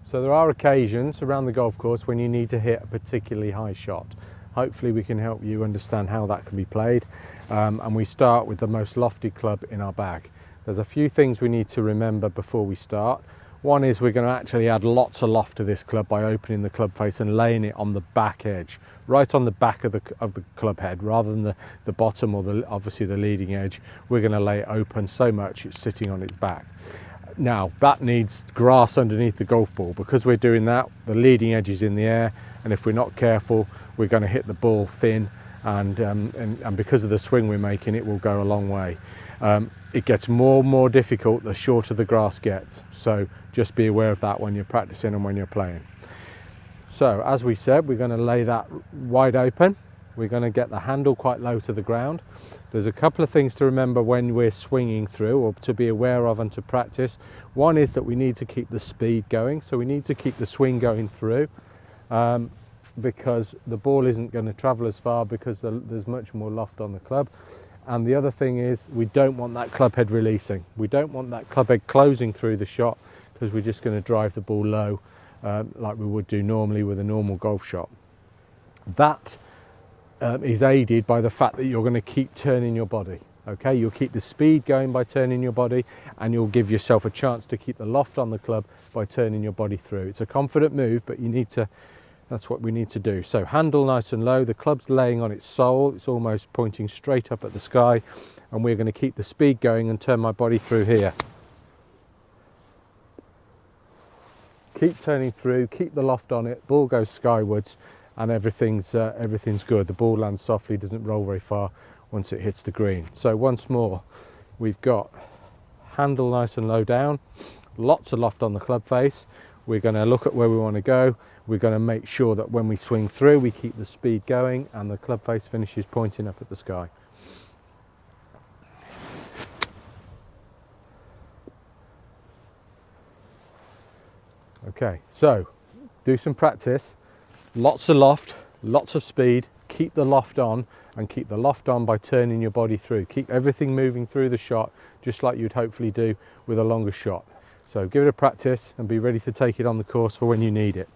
So there are occasions around the golf course when you need to hit a particularly high shot. Hopefully we can help you understand how that can be played. And we start with the most lofty club in our bag. There's a few things we need to remember before we start. One is we're going to actually add lots of loft to this club by opening the club face and laying it on the back edge, right on the back of the club head, rather than the bottom or obviously the leading edge. We're going to lay it open so much it's sitting on its back. Now that needs grass underneath the golf ball. Because we're doing that, the leading edge is in the air, and if we're not careful, we're going to hit the ball thin, and because of the swing we're making, it will go a long way. It gets more and more difficult the shorter the grass gets, so just be aware of that when you're practicing and when you're playing. So as we said, we're going to lay that wide open. We're going to get the handle quite low to the ground. There's a couple of things to remember when we're swinging through, or to be aware of and to practice. One is that we need to keep the speed going, so we need to keep the swing going through, because the ball isn't going to travel as far because there's much more loft on the club. And the other thing is we don't want that club head releasing. We don't want that club head closing through the shot, because we're just going to drive the ball low like we would do normally with a normal golf shot. That is aided by the fact that you're going to keep turning your body. Okay, you'll keep the speed going by turning your body, and you'll give yourself a chance to keep the loft on the club by turning your body through. It's a confident move, but that's what we need to do. So handle nice and low, the club's laying on its sole, it's almost pointing straight up at the sky, and we're going to keep the speed going and turn my body through here. Keep turning through, keep the loft on it, ball goes skywards, and everything's good. The ball lands softly, doesn't roll very far once it hits the green. So once more, we've got handle nice and low down, lots of loft on the club face. We're going to look at where we want to go. We're going to make sure that when we swing through, we keep the speed going and the club face finishes pointing up at the sky. Okay, so do some practice, lots of loft, lots of speed, keep the loft on, and keep the loft on by turning your body through. Keep everything moving through the shot, just like you'd hopefully do with a longer shot. So give it a practice and be ready to take it on the course for when you need it.